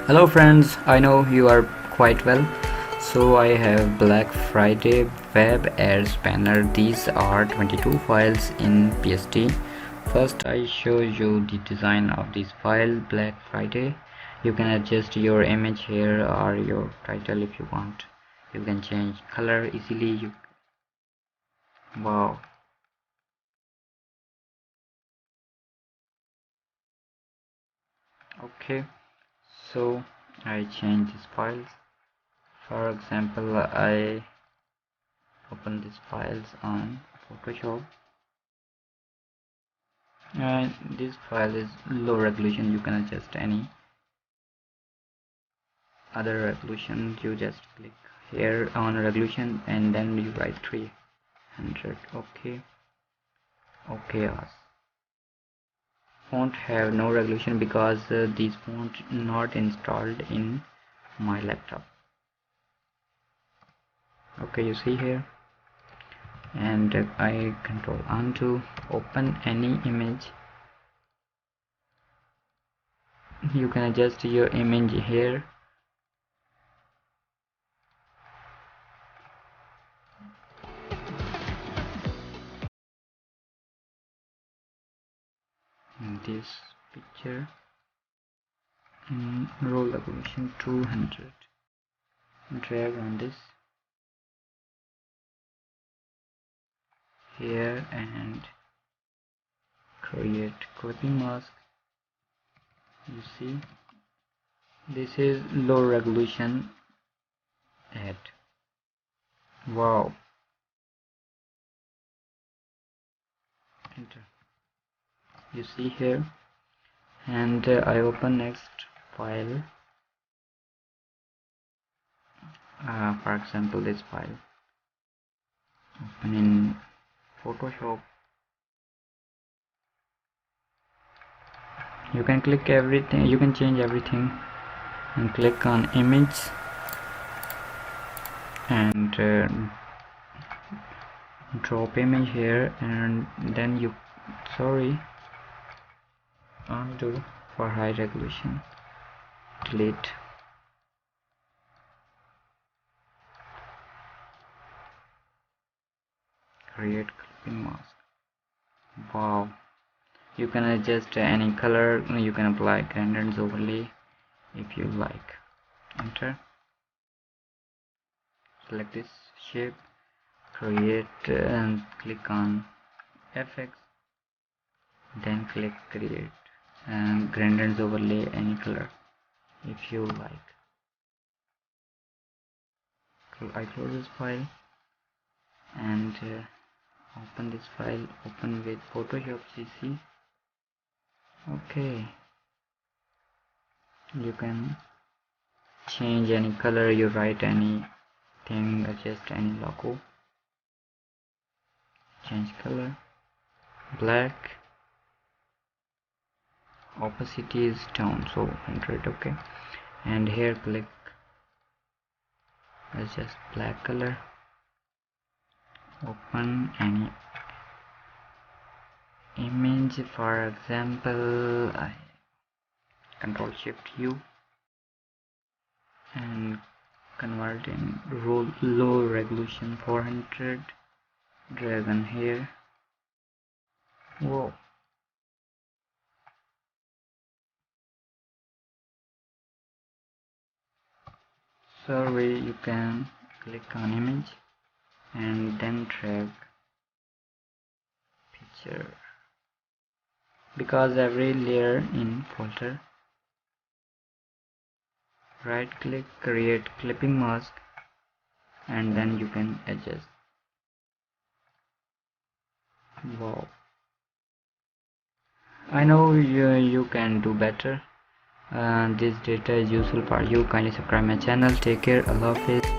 Hello friends, I know you are quite well. So I have Black Friday web ads banner. These are 22 files in PSD. First I show you the design of this file, Black Friday. You can adjust your image here or your title if you want. You can change color easily. Wow. Okay, so I change these files. For example, I open these files on Photoshop. And this file is low resolution. You can adjust any other resolution. You just click here on resolution and then you write 300. Okay. Font have no resolution because these font not installed in my laptop. Okay, you see here, and I control undo, open any image. You can adjust your image here. This picture, roll resolution 200. Drag on this here and create clipping mask. You see, this is low resolution ad. Wow. Enter. You see here, and I open next file. For example, this file. Open in Photoshop. You can click everything. You can change everything, and click on image and drop image here, and then you undo for high resolution, delete, create clipping mask. Wow, you can adjust any color. You can apply gradient overlay if you like. Enter, select this shape, create, and click on FX, then click create and gradient overlay any color if you like. I close this file and open this file, open with Photoshop CC. Okay, you can change any color, you write anything, adjust any logo, change color, black, opacity is down, so 100. Okay, and here click adjust black color, open any image. For example, I control shift U and convert in low resolution 400, drag on here. Whoa, sorry, you can click on image and then drag picture, because every layer in folder, right click, create clipping mask, and then you can adjust. Wow, I know you can do better. This data is useful for you. Kindly subscribe my channel. Take care. Allah Hafiz.